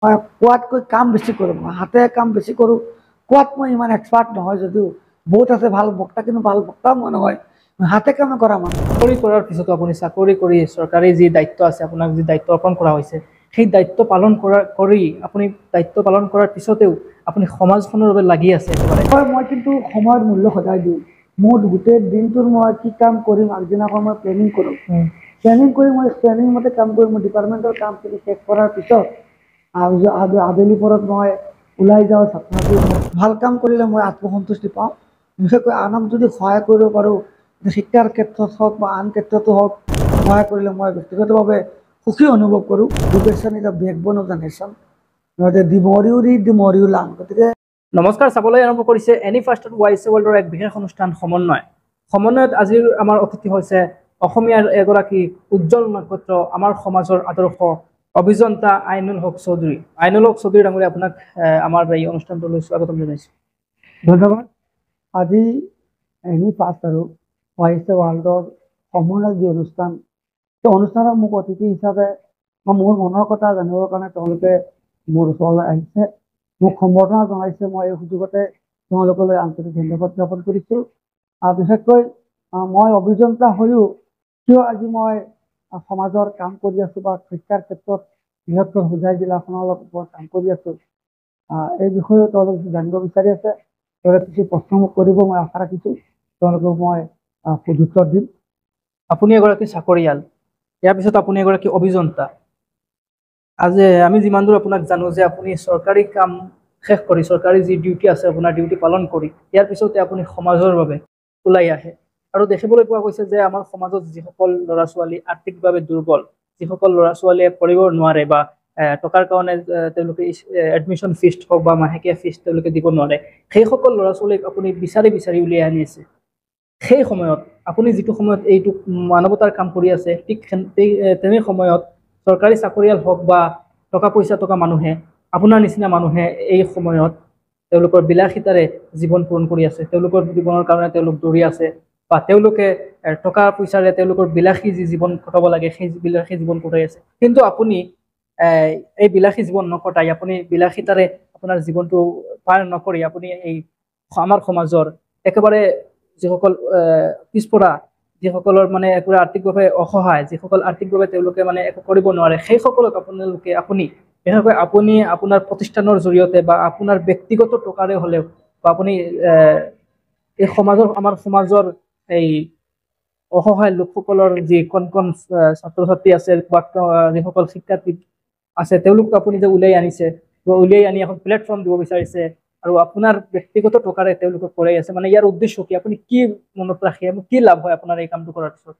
মই কোৱাতকৈ কাম বেছি কৰোঁ, মই হাতে কাম বেছি কৰোঁ। কোৱাত মই ইমান এক্সপাৰ্ট নহয় যদিও বহুত আছে ভাল বক্তা, কিন্তু ভাল বক্তাও মই নহয়, মই হাতে কামে কৰা মানুহ। চাকৰি কৰাৰ পিছতো আপুনি চাকৰি কৰি চৰকাৰী যি দায়িত্ব আছে, আপোনাক যি দায়িত্ব অৰ্পণ কৰা হৈছে, সেই দায়িত্ব পালন কৰি আপুনি দায়িত্ব পালন কৰাৰ পিছতেও আপুনি সমাজখনৰ বাবে লাগি আছে একেবাৰে। হয়, মই কিন্তু সময়ৰ মূল্য সদায় দিওঁ। মোৰ গোটেই দিনটোৰ মই কি কাম কৰিম আগদিনাখন মই প্লেনিং কৰোঁ। প্লেনিং কৰি মই প্লেনিং মতে কাম কৰি মোৰ ডিপাৰ্টমেণ্টৰ কামখিনি শেষ কৰাৰ পিছত আবেলি পৰত মই ওলাই যাওঁ ছাত্ৰ ছাত্ৰী। ভাল কাম কৰিলে মই আত্মসন্তুষ্টি পাওঁ। বিশেষকৈ আনক যদি সহায় কৰিব পাৰোঁ, শিক্ষাৰ ক্ষেত্ৰত হওক বা আন ক্ষেত্ৰতো হওক, সহায় কৰিলে মই ব্যক্তিগতভাৱে সুখী অনুভৱ কৰোঁ। Education is the backbone of the nation. The more you read, the more U learn. গতিকে নমস্কাৰ, চাবলৈ আৰম্ভ কৰিছে এনি ফাৰ্ষ্টত ৱাইছ ৱৰ্ল্ডৰ এক বিশেষ অনুষ্ঠান সমন্বয়। সমন্বয়ত আজিৰ আমাৰ অতিথি হৈছে অসমীয়াৰ এগৰাকী উজ্জ্বল নক্ষত্ৰ, আমাৰ সমাজৰ আদৰ্শ অভিযন্তা আইনুল হক চৌধুৰী। আইনুল হক চৌধুৰী ডাঙৰীয়া, আপোনাক আমাৰ এই অনুষ্ঠানটোলৈ স্বাগতম জনাইছোঁ। ধন্যবাদ। আজি এনি ফাৰ্ষ্ট আৰু ৱাইছ ৱৰ্ল্ডৰ সমন্বয় যি অনুষ্ঠান, সেই অনুষ্ঠানত মোক অতিথি হিচাপে মোৰ মনৰ কথা জানিবৰ কাৰণে তেওঁলোকে মোৰ ওচৰলৈ আহিছে, মোক সম্বৰ্ধনা জনাইছে। মই এই সুযোগতে তেওঁলোকলৈ আন্তৰিক ধন্যবাদ জ্ঞাপন কৰিছোঁ। বিশেষকৈ মই অভিযন্তা হৈও কিয় আজি মই সমাজৰ কাম কৰি আছোঁ বা শিক্ষাৰ ক্ষেত্ৰত বৃহত্তৰ হোজাই জিলাখনৰ লগত কাম কৰি আছোঁ, এই বিষয়ে তেওঁলোকে জানিব বিচাৰি আছে। তেওঁলোকে কিছু প্ৰশ্ন মোক কৰিব, মই আশা ৰাখিছোঁ তেওঁলোকক মই সুযোগ দিম। আপুনি এগৰাকী চাকৰিয়াল, ইয়াৰ পিছত আপুনি এগৰাকী অভিযন্তা। আজি আমি যিমান দূৰ আপোনাক জানো যে আপুনি চৰকাৰী কাম শেষ কৰি, চৰকাৰী যি ডিউটি আছে আপোনাৰ ডিউটি পালন কৰি ইয়াৰ পিছতে আপুনি সমাজৰ বাবে ওলাই আহে। আৰু দেখিবলৈ পোৱা গৈছে যে আমাৰ সমাজত যিসকল ল'ৰা ছোৱালী আৰ্থিকভাৱে দুৰ্বল, যিসকল ল'ৰা ছোৱালীয়ে পঢ়িব নোৱাৰে বা টকাৰ কাৰণে তেওঁলোকে এডমিশ্যন ফিজ হওক বা মাহেকীয়া ফিজ তেওঁলোকে দিব নোৱাৰে, সেইসকল ল'ৰা ছোৱালীক আপুনি বিচাৰি বিচাৰি উলিয়াই আনিছে। সেই সময়ত আপুনি যিটো সময়ত এইটো মানৱতাৰ কাম কৰি আছে, ঠিক তেনে সময়ত চৰকাৰী চাকৰিয়াল হওক বা টকা পইচা থকা মানুহে, আপোনাৰ নিচিনা মানুহে এই সময়ত তেওঁলোকৰ বিলাসিতাৰে জীৱন পূৰণ কৰি আছে। তেওঁলোকৰ জীৱনৰ কাৰণে তেওঁলোক দৌৰি আছে বা তেওঁলোকে টকা পইচাৰে তেওঁলোকৰ বিলাসী যি জীৱন কটাব লাগে সেই বিলাসী জীৱন কটাই আছে। কিন্তু আপুনি এই বিলাসী জীৱন নকটাই, আপুনি বিলাসিতাৰে আপোনাৰ জীৱনটো পাৰ নকৰি আপুনি এই আমাৰ সমাজৰ একেবাৰে যিসকল পিছপৰা, যিসকলৰ মানে একেবাৰে আৰ্থিকভাৱে অসহায়, যিসকল আৰ্থিকভাৱে তেওঁলোকে মানে একো কৰিব নোৱাৰে, সেইসকলক আপুনি বিশেষকৈ আপুনি আপোনাৰ প্ৰতিষ্ঠানৰ জৰিয়তে বা আপোনাৰ ব্যক্তিগত টকাৰে হ'লেও বা আপুনি এই আমাৰ সমাজৰ এই অসহায় লোকসকলৰ যি কণ কণ ছাত্ৰ ছাত্ৰী আছে বা যিসকল শিক্ষাৰ্থী আছে, তেওঁলোক আপুনি যে উলিয়াই আনিছে, উলিয়াই আনি এখন প্লেটফৰ্ম দিব বিচাৰিছে আৰু আপোনাৰ ব্যক্তিগত টকাৰে তেওঁলোকক কৰাই আছে, মানে ইয়াৰ উদ্দেশ্য কি? আপুনি কি মনত ৰাখে, কি লাভ হয় আপোনাৰ এই কামটো কৰাৰ পিছত?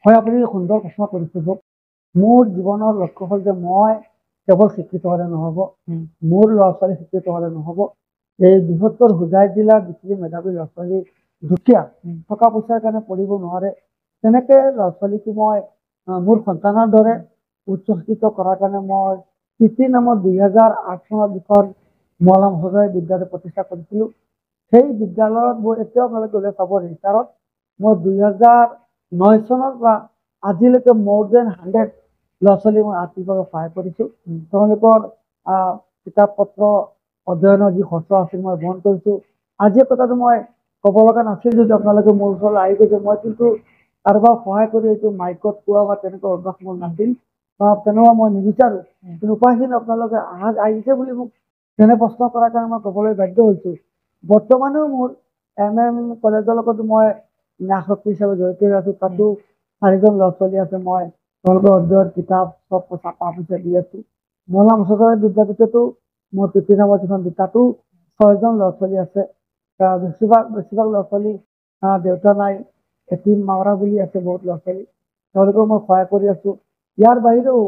হয়, আপুনি সুন্দৰ প্ৰশ্ন কৰিছে। মোৰ জীৱনৰ লক্ষ্য হ'ল যে মই কেৱল শিক্ষিত হ'লে নহ'ব, মোৰ ল'ৰা ছোৱালী শিক্ষিত হ'লে নহ'ব, এই বৃহত্তৰ হোজাই জিলাৰ যিখিনি মেধাৱী ল'ৰা ছোৱালী দুখীয়া, টকা পইচাৰ কাৰণে পঢ়িব নোৱাৰে, তেনেকে ল'ৰা ছোৱালীকো মই মোৰ সন্তানৰ দৰে উচ্চ শিক্ষিত কৰাৰ কাৰণে মই কৃতি নামত 2008 চনত যিখন মলম সজাই বিদ্যালয় প্ৰতিষ্ঠা কৰিছিলোঁ, সেই বিদ্যালয়ত মই এতিয়াও আপোনালোকে গ'লে চাব ৰেজিষ্টাৰত মই 2009 চনৰ পৰা আজিলৈকে মোৰ দেন 100 ল'ৰা ছোৱালী মই আৰ্থিকভাৱে সহায় কৰিছোঁ। তেওঁলোকৰ কিতাপ পত্ৰ অধ্যয়নৰ যি খৰচ আছিল মই বহন কৰিছোঁ। আজিৰ কথাটো মই ক'ব লগা নাছিল, যদি আপোনালোকে মোৰ ওচৰলৈ আহি গৈছে, মই কিন্তু কাৰোবাক সহায় কৰি এইটো মাইকত কোৱা বা তেনেকুৱা অভ্যাস মোৰ নাছিল বা তেনেকুৱা মই নিবিচাৰোঁ। কিন্তু উপায়হীন আপোনালোকে আহিছে বুলি মোক তেনে প্ৰশ্ন কৰাৰ কাৰণে মই ক'বলৈ বাধ্য হৈছোঁ। বৰ্তমানেও মোৰ MM কলেজৰ লগতো মই ন্যাসশক্তি হিচাপে জড়িত হৈ আছোঁ। তাতো 4জন ল'ৰা ছোৱালী আছে, মই তেওঁলোকৰ অধ্যয়ন কিতাপ চব চাপা পইচা দি আছোঁ। মলম সজাই বিদ্যাপীঠতো মোৰ পিতৃ নামত যিখন তাতো 6জন ল'ৰা ছোৱালী আছে। বেছিভাগ ল'ৰা ছোৱালী দেউতা নাই, এটিম মাওৰা বুলি আছে বহুত ল'ৰা ছোৱালী, তেওঁলোকেও মই সহায় কৰি আছোঁ। ইয়াৰ বাহিৰেও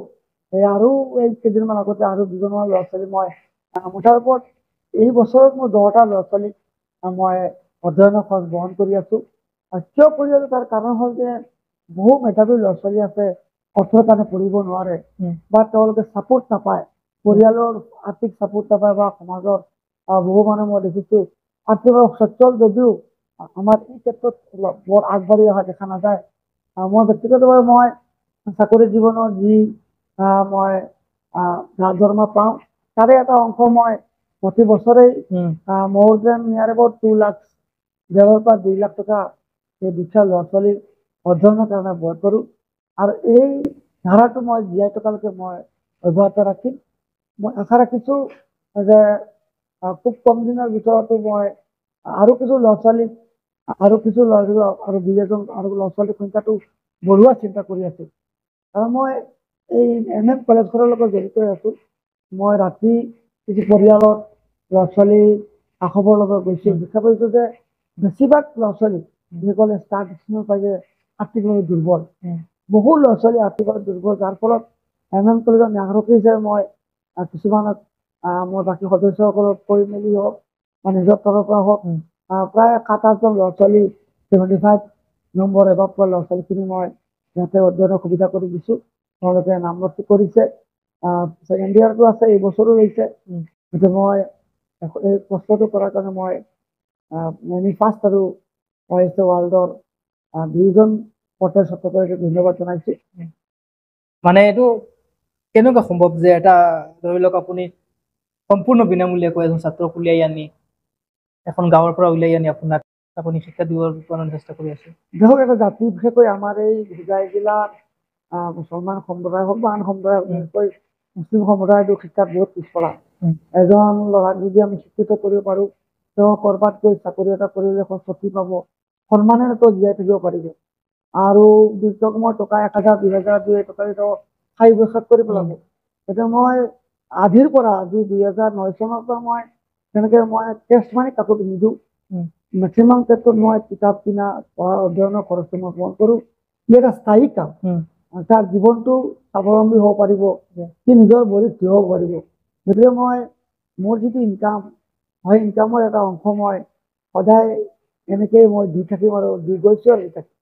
আৰু এই কেইদিনমান আগতে আৰু 2জনমান ল'ৰা ছোৱালী মই মুঠাৰ ওপৰত এই বছৰত মোৰ 10টা ল'ৰা ছোৱালীক মই অধ্যয়নৰ খৰচ বহন কৰি আছোঁ। কিয় কৰি আছোঁ তাৰ কাৰণ হ'ল যে বহু মেধাৱী ল'ৰা ছোৱালী আছে, অৰ্থৰ কাৰণে পঢ়িব নোৱাৰে বা তেওঁলোকে ছাপোৰ্ট নাপায়, পৰিয়ালৰ আৰ্থিক ছাপোৰ্ট নাপায় বা সমাজৰ বহু মানুহ মই দেখিছোঁ আৰ্থিকভাৱে সচ্ছল যদিও আমাৰ এই ক্ষেত্ৰত বৰ আগবাঢ়ি অহা দেখা নাযায়। মই ব্যক্তিগতভাৱে মই চাকৰি জীৱনৰ যি মই দৰমহা পাওঁ, তাৰে এটা অংশ মই প্ৰতি বছৰেই মোৰ যেন নিয়াৰ এবাউট 2 লাখ 1.5 পৰা 2 লাখ টকা এই দুখীয়া ল'ৰা ছোৱালীৰ অধ্যয়নৰ কাৰণে ব্যয় কৰোঁ আৰু এই ধাৰাটো মই জীয়াই থকালৈকে মই অব্যাহত ৰাখিম। মই আশা ৰাখিছোঁ যে খুব কম দিনৰ ভিতৰতে মই আৰু কিছু ল'ৰা ছোৱালীক আৰু কিছু ল'ৰা ছোৱালী আৰু 2-এজন আৰু ল'ৰা ছোৱালীৰ সংখ্যাটো বঢ়োৱাৰ চিন্তা কৰি আছোঁ। আৰু মই এই NM কলেজখনৰ লগত জড়িত হৈ আছোঁ। মই ৰাতি কিছু পৰিয়ালৰ ল'ৰা ছোৱালী আশবৰ লগত গৈছোঁ, দেখা পাইছোঁ যে বেছিভাগ ল'ৰা ছোৱালী যিসকলে ষ্টাৰ্ট পাই যে আৰ্থিকভাৱে দুৰ্বল, বহু ল'ৰা ছোৱালী আৰ্থিকভাৱে দুৰ্বল, যাৰ ফলত NM কলেজৰ ন্যাসৰক্ষী হিচাপে মই কিছুমানক মোৰ বাকী সদস্যসকলক কৰি মেলি হওক বা নিজৰ তৰফৰ পৰা হওক প্ৰায় 7-8জন ল'ৰা ছোৱালী 75 নম্বৰ এবাৰ পোৱা ল'ৰা ছোৱালীখিনি মই সিহঁতে অধ্যয়নৰ সুবিধা কৰি দিছোঁ। তেওঁলোকে নামভৰ্তি কৰিছে, ছেকেণ্ড ইয়াৰটো আছে, এই বছৰো লৈছে। গতিকে মই এই কষ্টটো কৰাৰ কাৰণে মই ফাৰ্ষ্ট আৰু ৱৰ্ল্ডৰ 2জন পৰ্টেল ছাত্ৰকে ধন্যবাদ জনাইছোঁ। মানে এইটো কেনেকুৱা সম্ভৱ যে এটা ধৰি লওক আপুনি সম্পূৰ্ণ বিনামূলীয়াকৈ এজন ছাত্ৰক উলিয়াই আনি এখন গাঁৱৰ পৰা উলিয়াই আনি আপোনাক আপুনি শিক্ষা দিবৰ কাৰণে চেষ্টা কৰি আছে? দেখক, এটা জাতি বিশেষকৈ আমাৰ এই হোজাই জিলাত মুছলমান সম্প্ৰদায় হওক বা আন সম্প্ৰদায়, বিশেষকৈ মুছলিম সম্প্ৰদায়টো শিক্ষাত বহুত পিছপৰা। এজন ল'ৰাক যদি আমি শিক্ষিত কৰিব পাৰোঁ, তেওঁ ক'ৰবাত গৈ চাকৰি এটা কৰিলে ছুটি পাব, সন্মানেৰে তেওঁ জীয়াই থাকিব পাৰিব। আৰু দুৰ্যোগমৰ টকা 1,000 2,000 দিয়ে টকাৰে তেওঁ খাই বৈশাখ কৰি পেলাব। গতিকে মই আজিৰ পৰা আজি 2009 চনৰ পৰা মই তেনেকৈ মই টেষ্ট মানি কাকো নিদিওঁ। মেক্সিমাম ক্ষেত্ৰত মই কিতাপ কিনা পঢ়া অধ্যয়নৰ খৰচটো মই বহন কৰোঁ। ই এটা স্থায়ী কাম, তাৰ জীৱনটো স্বাৱলম্বী হ'ব পাৰিব, সি নিজৰ ভৰিত থিয় হ'ব পাৰিব। গতিকে মই মোৰ যিটো ইনকাম হয়, ইনকামৰ এটা অংশ মই সদায় এনেকেই মই দি থাকিম আৰু দি গৈছোঁ আৰু দি থাকিম।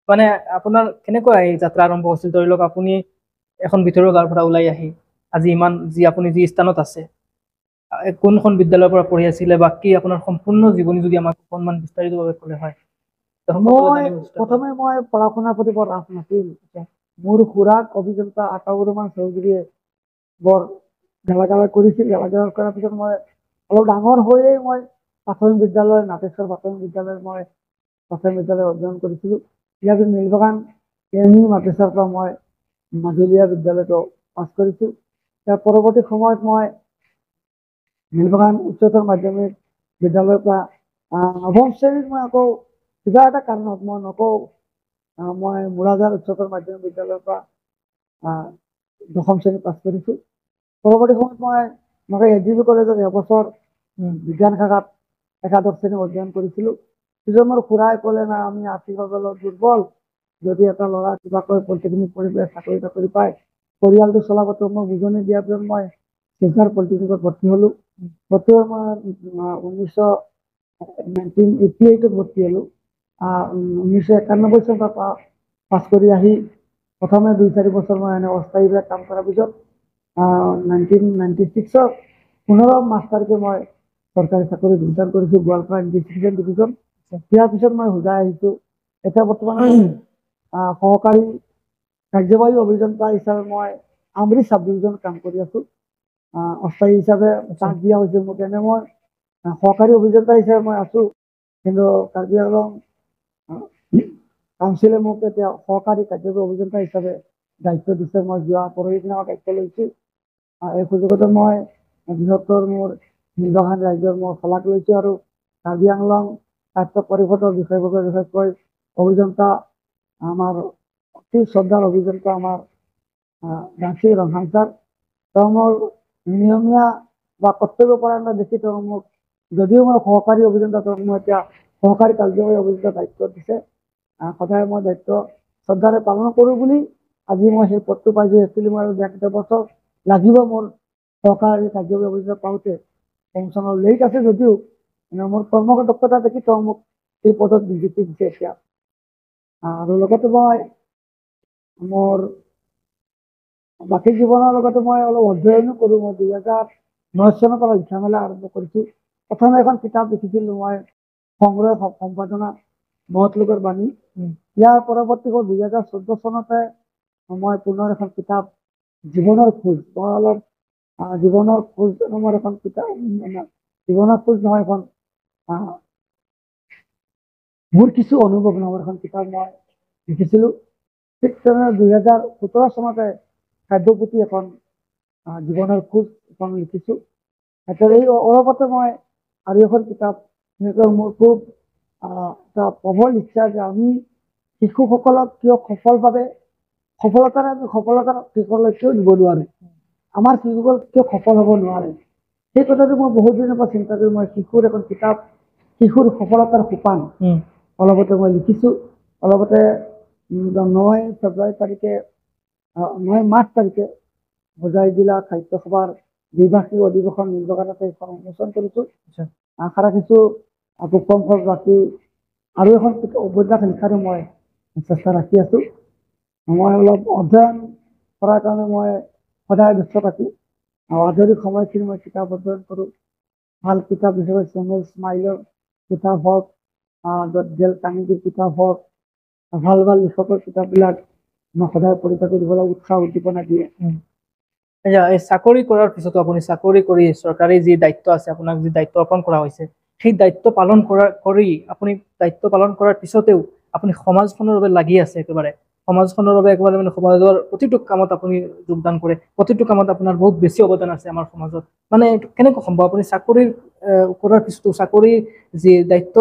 মানে আপোনাৰ কেনেকুৱা এই যাত্ৰা আৰম্ভ হৈছিল? ধৰি লওক আপুনি এখন ভিতৰুৱা গাঁৱৰ পৰা ওলাই আহি আজি ইমান আপুনি যি স্থানত আছে, কোনখন বিদ্যালয়ৰ পৰা পঢ়ি আছিলে বা কি আপোনাৰ সম্পূৰ্ণ জীৱনী যদি আমাক অকণমান বিস্তাৰিতভাৱে ক'লে হয়। মই প্ৰথমে মই পঢ়া শুনাৰ প্ৰতি বৰ ৰাপ নাছিল। মোৰ খুৰাক অভিযন্তা আকাবুৰুমান চৌধুৰীয়ে বৰ গেলা কৰিছিল। গেলা কৰাৰ পিছত মই অলপ ডাঙৰ হৈয়ে মই প্ৰাথমিক বিদ্যালয় নাটেশ্বৰ প্ৰাথমিক বিদ্যালয়ত মই প্ৰাথমিক বিদ্যালয় অধ্যয়ন কৰিছিলোঁ। ইয়াৰ পিছত নীলবাগান কেএমই মাদ্ৰাছাৰ পৰা মই মাজুলীয়া বিদ্যালয়টো পাছ কৰিছোঁ। ইয়াৰ পৰৱৰ্তী সময়ত মই নীলবাগান উচ্চতৰ মাধ্যমিক বিদ্যালয়ৰ পৰা 9ম শ্ৰেণীত মই আকৌ কিবা এটা কাৰণত মই নকওঁ, মই মুৰাজাৰ উচ্চতৰ মাধ্যমিক বিদ্যালয়ৰ পৰা 10ম শ্ৰেণী পাছ কৰিছোঁ। পৰৱৰ্তী সময়ত মই AGV কলেজত এবছৰ বিজ্ঞান শাখাত 1ম শ্ৰেণী অধ্যয়ন কৰিছিলোঁ। পিছত মোৰ খুৰাই ক'লে, না আমি আৰ্থিকভাৱে অলপ দুৰ্বল, যদি এটা ল'ৰা কিবাকৈ পলিটেকনিক পঢ়ি পেলাই চাকৰি তাকৰি পায় পৰিয়ালটো চলাবতো মই বুজনি দিয়াৰ পিছত মই শিলচৰ পলিটেকনিকত ভৰ্তি হ'লোঁ। ভৰ্তি হৈ মই 1988ত ভৰ্তি হ'লোঁ। 1991 চনৰ পৰা পাছ কৰি আহি প্ৰথমে 2-4 বছৰ মই এনে অস্থায়ীভাৱে কাম কৰাৰ পিছত 1996ত পুনৰ মাষ্টাৰকে মই চৰকাৰী চাকৰি যোগদান কৰিছোঁ গোৱালপাৰা ইনভেষ্টিগেশ্যন ডিভিজন। ইয়াৰ পিছত মই হোজাই আহিছোঁ। এতিয়া বৰ্তমান সহকাৰী কাৰ্যবাহী অভিযন্তা হিচাপে মই আমৰি চাব ডিভিজনত কাম কৰি আছোঁ। অস্থায়ী হিচাপে চান্স দিয়া হৈছে মোক। এনে মই সহকাৰী অভিযন্তা হিচাপে মই আছোঁ, কিন্তু কাৰ্বি আংলং কাউন্সিলে মোক এতিয়া সহকাৰী কাৰ্যবাহী অভিযন্তা হিচাপে দায়িত্ব দিছে। মই যোৱা পৰহি দিনা দায়িত্ব লৈছোঁ। এই সুযোগতে মই বৃহত্তৰ মোৰ নীলবাগান ৰাজ্যৰ মই শলাগ লৈছোঁ আৰু কাৰ্বি আংলং স্বাস্থ্য পৰিষদৰ বিষয়ববীয়া বিশেষকৈ অভিযন্তা আমাৰ অতি শ্ৰদ্ধাৰ অভিযন্তা আমাৰ ডাঞ্চি ৰংহাং ছাৰ, তেওঁ মোৰ নিয়মীয়া বা কৰ্তব্যপৰায়ণ দেখি তেওঁ মোক, যদিও মই সহকাৰী অভিযন্তা, তেওঁক মই এতিয়া সহকাৰী কাৰ্যবাহী অভিযন্তা দায়িত্ব দিছে। সদায় মই দায়িত্ব শ্ৰদ্ধাৰে পালন কৰোঁ বুলি আজি মই সেই পদটো পাইছোঁ। একচুৱেলি মই আৰু কেইটা বছৰ লাগিব মোৰ সহকাৰী কাৰ্যবাহী অভিযন্তা পাওঁতে। কমিশ্যনৰ লেট আছে যদিও মোৰ কৰ্মগত দক্ষতা দেখি তেওঁ মোক এই পদত নিযুক্তি দিছে এতিয়া। আৰু লগতে মই মোৰ বাকী জীৱনৰ লগতে মই অলপ অধ্যয়নো কৰোঁ। মই 2009 চনৰ পৰা লিখা মেলা আৰম্ভ কৰিছোঁ। প্ৰথমে এখন কিতাপ লিখিছিলোঁ মই, সংগ্ৰহ সম্পাদনা মহৎ লোকৰ বাণী। ইয়াৰ পৰৱৰ্তী 2014 চনতে মই পুনৰ এখন কিতাপ জীৱনৰ খোজ, মই অলপ জীৱনৰ খোজ নামৰ এখন কিতাপ, জীৱনৰ খোজ নহয় এখন মোৰ কিছু অনুভৱ নামৰ এখন কিতাপ মই লিখিছিলোঁ। ঠিক তেনেদৰে 2017 চনতে কাব্যপুথি এখন জীৱনৰ খোজ এখন লিখিছোঁ। এই অলপতে মই আৰু এখন কিতাপ মোৰ খুব এটা প্ৰবল ইচ্ছা যে আমি শিশুসকলক কিয় সফলতাৰে আমি সফলতাৰ শিখৰলৈ কিয় নিব নোৱাৰে, আমাৰ শিশুসকল কিয় সফল হ'ব নোৱাৰে, সেই কথাটো মই বহুত দিনৰ পৰা চিন্তা কৰি মই শিশুৰ এখন কিতাপ, শিশুৰ সফলতাৰ সোপান অলপতে মই লিখিছোঁ। অলপতে 9 ফেব্ৰুৱাৰী তাৰিখে 9 মাৰ্চ তাৰিখে হোজাই জিলা সাহিত্য সভাৰ দ্বিভাষিক অধিৱেশন নিৰ্বাচনতে এখন উন্মোচন কৰিছোঁ। আশা ৰাখিছোঁ খুব কম খৰচ ৰাখি আৰু এখন উপন্যাস লিখাৰো মই চেষ্টা ৰাখি আছোঁ। মই অলপ অধ্যয়ন কৰাৰ কাৰণে মই সদায় ব্যস্ত থাকোঁ। আজৰি সময়খিনি মই কিতাপ অধ্যয়ন কৰোঁ। ভাল কিতাপ হিচাপে চেমুৱেল স্মাইলৰ কিতাপ হওক, ডেল কাৰ্নেগীৰ কিতাপ হওক, ভাল ভাল লিখকৰ কিতাপবিলাক মই সদায় পঢ়ি থাকোঁ, দিবলৈ উৎসাহ উদ্দীপনা দিয়ে। এই চাকৰি কৰাৰ পিছতো আপুনি চাকৰি কৰি চৰকাৰী যি দায়িত্ব আছে, আপোনাক যি দায়িত্ব অৰ্পণ কৰা হৈছে, সেই দায়িত্ব পালন কৰি আপুনি দায়িত্ব পালন কৰাৰ পিছতেও আপুনি সমাজখনৰ বাবে লাগি আছে একেবাৰে। সমাজখনৰ বাবে একেবাৰে মানে সমাজৰ প্ৰতিটো কামত আপুনি যোগদান কৰে, প্ৰতিটো কামত আপোনাৰ বহুত বেছি অৱদান আছে আমাৰ সমাজত। মানে এইটো কেনেকৈ সম্ভৱ? আপুনি চাকৰি কৰাৰ পিছতো চাকৰি যি দায়িত্ব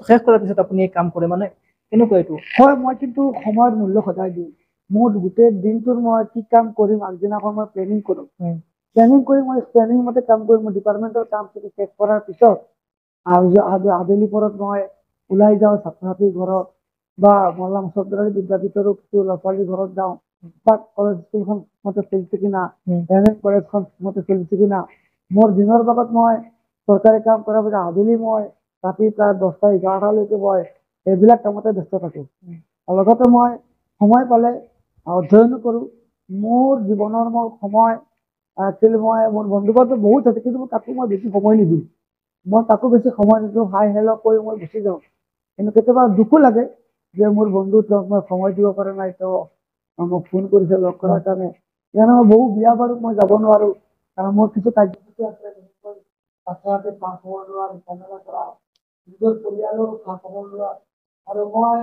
শেষ কৰাৰ পিছত আপুনি কাম কৰে, মানে কেনেকুৱা এইটো? হয়, মই কিন্তু সময়ৰ মূল্য সদায় দিওঁ। মোৰ গোটেই দিনটোৰ মই কি কাম কৰিম আগদিনাখন মই প্লেনিং কৰোঁ। প্লেনিং কৰি মই প্লেনিং মতে কাম কৰি মই ডিপাৰ্টমেণ্টৰ কামখিনি শেষ কৰাৰ পিছত আবেলি পৰত মই ওলাই যাওঁ ছাত্ৰ ছাত্ৰীৰ ঘৰত বা মহল্লা চৰকাৰী বিদ্যাপীঠৰো কিছু ল'ৰা ছোৱালীৰ ঘৰত যাওঁ, বা কলেজ স্কুলখন মতে চলিছে কিনা, কলেজখন মতে চলিছে কিনা। মোৰ দিনৰ ভাগত মই চৰকাৰী কাম কৰাৰ পিছত আবেলি মই ৰাতি প্ৰায় 10টা 11টালৈকে মই এইবিলাক কামতে ব্যস্ত থাকোঁ। লগতে মই সময় পালে অধ্যয়নো কৰোঁ। মোৰ জীৱনৰ মই সময় একচুৱেলি মোৰ বন্ধু বান্ধৱ বহুত আছে, কিন্তু তাকো মই বেছি সময় নিদিওঁ। মই তাকো বেছি সময় নিদিওঁ, হাই হেল্ল' কৰি মই গুচি যাওঁ। কিন্তু কেতিয়াবা দুখো লাগে যে মোৰ বন্ধুক মই সময় দিব পৰা নাই, তেওঁ মোক ফোন কৰিছে লগ কৰাৰ কাৰণে। সেইকাৰণে মই বহু বিয়া বাৰুত মই যাব নোৱাৰোঁ, কাৰণ মোৰ কিছু কাৰ্যসূচী আছে, ছাত্ৰ-ছাত্ৰী পাছ হ'ব নোৱাৰোঁ, নিজৰ পৰিয়ালৰ খা খবৰ লোৱা। আৰু মই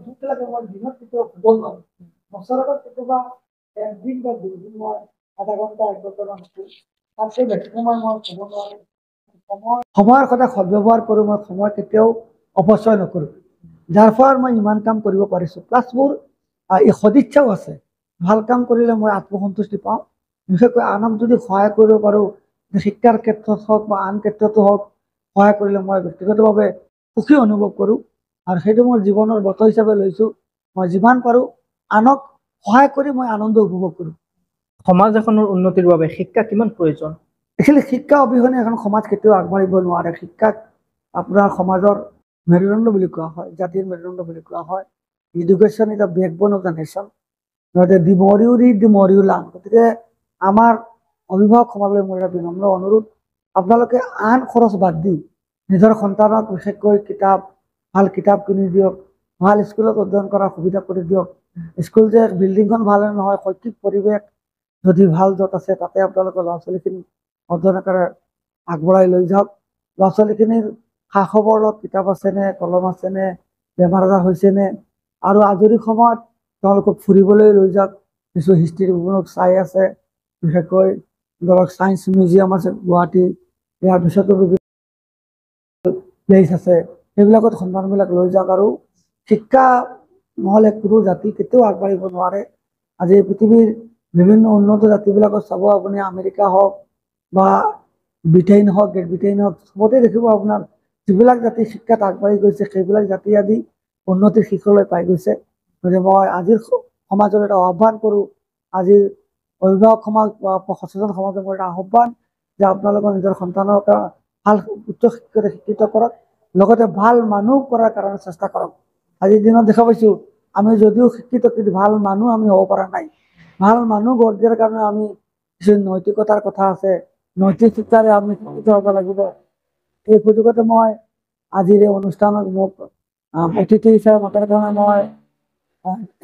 দুখ লাগে মই দিনত কেতিয়াও শুব নোৱাৰোঁ। বছৰত কেতিয়াবা 1 দিন বা 2 দিন মই আধা ঘণ্টা 1 ঘণ্টামান শুওঁ, তাতকৈ বেছি সময় মই শুব নোৱাৰোঁ। সময়ৰ সদায় সদব্যৱহাৰ কৰোঁ, মই সময় কেতিয়াও অপচয় নকৰোঁ, যাৰ ফলত মই ইমান কাম কৰিব পাৰিছোঁ। প্লাছ মোৰ এই সদিচ্ছাও আছে, ভাল কাম কৰিলে মই আত্মসন্তুষ্টি পাওঁ। বিশেষকৈ আনক যদি সহায় কৰিব পাৰোঁ, শিক্ষাৰ ক্ষেত্ৰত হওক বা আন ক্ষেত্ৰতো হওক, সহায় কৰিলে মই ব্যক্তিগতভাৱে সুখী অনুভৱ কৰোঁ। আৰু সেইটো মই জীৱনৰ ব্ৰত হিচাপে লৈছোঁ। মই যিমান পাৰোঁ আনক সহায় কৰি মই আনন্দ উপভোগ কৰোঁ। সমাজ এখনৰ উন্নতিৰ বাবে শিক্ষা কিমান প্ৰয়োজন? একচুৱেলি শিক্ষা অবিহনে এখন সমাজ কেতিয়াও আগবাঢ়িব নোৱাৰে। শিক্ষাক আপোনাৰ সমাজৰ মেৰুদণ্ড বুলি কোৱা হয়, জাতিৰ মেৰুদণ্ড বুলি কোৱা হয়। Education is the backbone of the nation. The more you read, the more U learn. গতিকে আমাৰ অভিভাৱক সমাজলৈ মোৰ এটা বিনম্ৰ অনুৰোধ, আপোনালোকে আন খৰচ বাদ দি নিজৰ সন্তানক বিশেষকৈ ভাল কিতাপ কিনি দিয়ক, ভাল স্কুলত অধ্যয়ন কৰাৰ সুবিধা কৰি দিয়ক। স্কুল যে বিল্ডিংখন ভাল নহয়, শৈক্ষিক পৰিৱেশ যদি ভাল য'ত আছে তাতে আপোনালোকৰ ল'ৰা ছোৱালীখিনি অধ্যয়ন কৰে আগবঢ়াই লৈ যাওক। ল'ৰা ছোৱালীখিনিৰ খা খবৰ লগত কিতাপ আছেনে, কলম আছেনে, বেমাৰ আজাৰ হৈছেনে, আৰু আজৰি সময়ত তেওঁলোকক ফুৰিবলৈ লৈ যাওক। কিছু হিষ্ট্ৰীমূলক চাই আছে, বিশেষকৈ ধৰক ছায়েন্স মিউজিয়াম আছে গুৱাহাটী, ইয়াৰ পিছতো বিভিন্ন প্লেচ আছে, সেইবিলাকত সন্তানবিলাক লৈ যাওক। আৰু শিক্ষা নহ'লে কোনো জাতি কেতিয়াও আগবাঢ়িব নোৱাৰে। আজি পৃথিৱীৰ বিভিন্ন উন্নত জাতিবিলাকত চাব আপুনি, আমেৰিকা হওক বা ব্ৰিটেইন হওক, গ্ৰেট ব্ৰিটেইন হওক, চবতে দেখিব আপোনাৰ যিবিলাক জাতি শিক্ষাত আগবাঢ়ি গৈছে, সেইবিলাক জাতি আদি উন্নতিৰ শিখৰলৈ পাই গৈছে। গতিকে মই আজিৰ সমাজৰ এটা আহ্বান কৰোঁ, আজিৰ অভিভাৱক সমাজ বা সচেতন সমাজৰ এটা আহ্বান যে আপোনালোকৰ নিজৰ সন্তানক ভাল উচ্চ শিক্ষাৰে শিক্ষিত কৰক, লগতে ভাল মানুহ কৰাৰ কাৰণে চেষ্টা কৰক। আজিৰ দিনত দেখা পাইছোঁ আমি যদিও শিক্ষিত, কিন্তু ভাল মানুহ আমি হ'ব পৰা নাই। ভাল মানুহ গঢ় দিয়াৰ কাৰণে আমি কিছু নৈতিকতাৰ কথা আছে, নৈতিক শিক্ষাৰে আমি শিক্ষিত হ'ব লাগিব। এই সুযোগতে মই আজিৰ এই অনুষ্ঠানত মোক অতিথি হিচাপে মতাৰ কাৰণে মই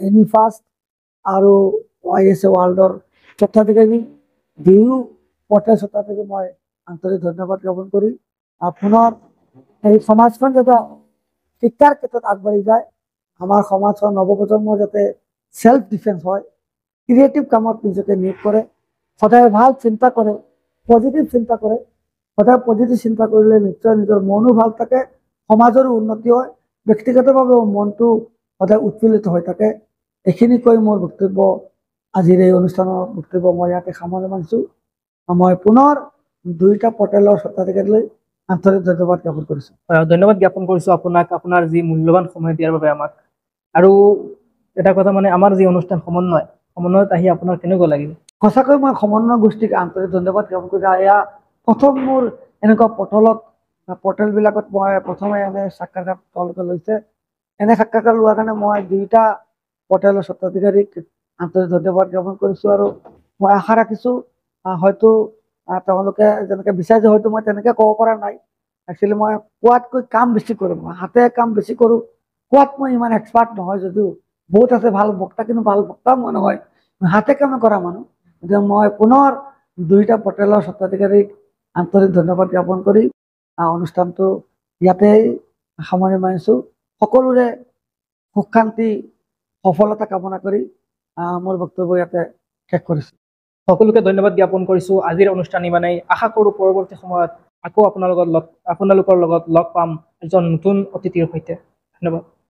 এনি ফাৰ্ষ্ট আৰু YSA ৱৰ্ল্ডৰ স্বত্বাধিকাৰী দুয়ো পটেল স্বত্বাধিকাৰীক মই আন্তৰিক ধন্যবাদ জ্ঞাপন কৰি পুনৰ এই সমাজখন যাতে শিক্ষাৰ ক্ষেত্ৰত আগবাঢ়ি যায়, আমাৰ সমাজৰ নৱপ্ৰজন্মৰ যাতে সেলফ ডিফেন্স হয়, ক্ৰিয়েটিভ কামত নিজকে নিয়োগ কৰে, সদায় ভাল চিন্তা কৰে, পজিটিভ চিন্তা কৰে। সদায় পজিটিভ চিন্তা কৰিলে নিশ্চয় নিজৰ মনো ভাল থাকে, সমাজৰো উন্নতি হয়, ব্যক্তিগতভাৱেও মনটো সদায় উৎফুল্লিত হৈ থাকে। এইখিনি কৈ মোৰ বক্তব্য, আজিৰ এই অনুষ্ঠানৰ বক্তব্য মই ইয়াতে সামৰণি মাৰিছোঁ। মই পুনৰ দুইটা পৰ্টেলৰ স্বত্বাধিকাৰীলৈ আন্তৰিক ধন্যবাদ জ্ঞাপন কৰিছোঁ। ধন্যবাদ জ্ঞাপন কৰিছোঁ আপোনাক, আপোনাৰ যি মূল্যৱান সময় দিয়াৰ বাবে আমাক। আৰু এটা কথা মানে আমাৰ যি অনুষ্ঠান সমন্বয়ত আহি আপোনাৰ কেনেকুৱা লাগিল? সঁচাকৈ মই সমন্বয় গোষ্ঠীক আন্তৰিক ধন্যবাদ জ্ঞাপন কৰিছোঁ। এয়া প্ৰথম মোৰ এনেকুৱা পৰ্টেলবিলাকত মই প্ৰথমে এনে সাক্ষাৎকাৰ তেওঁলোকে লৈছে। এনে সাক্ষাৎকাৰ লোৱাৰ কাৰণে মই দুইটা পৰ্টেলৰ স্বত্বাধিকাৰীক আন্তৰিক ধন্যবাদ জ্ঞাপন কৰিছোঁ। আৰু মই আশা ৰাখিছোঁ হয়তো তেওঁলোকে যেনেকৈ বিচাৰিছে, হয়তো মই তেনেকৈ ক'ব পৰা নাই। একচুৱেলি মই কোৱাতকৈ কাম বেছি কৰোঁ, মই হাতে কাম বেছি কৰোঁ। কোৱাত মই ইমান এক্সপাৰ্ট নহয়, যদিও বহুত আছে ভাল বক্তা, কিন্তু ভাল বক্তা মই নহয়, হাতে কামে কৰা মানুহ। গতিকে মই পুনৰ দুইটা পৰ্টেলৰ স্বত্বাধিকাৰীক আন্তৰিক ধন্যবাদ জ্ঞাপন কৰি অনুষ্ঠানটো ইয়াতেই সামৰণি মাৰিছোঁ। সকলোৰে সুখ শান্তি সফলতা কামনা কৰি মোৰ বক্তব্য ইয়াতে শেষ কৰিছোঁ। সকলোকে ধন্যবাদ জ্ঞাপন কৰিছোঁ। আজিৰ অনুষ্ঠান ইমানেই। আশা কৰোঁ পৰৱৰ্তী সময়ত আকৌ আপোনালোকৰ লগত লগ পাম এজন নতুন অতিথিৰ সৈতে। ধন্যবাদ।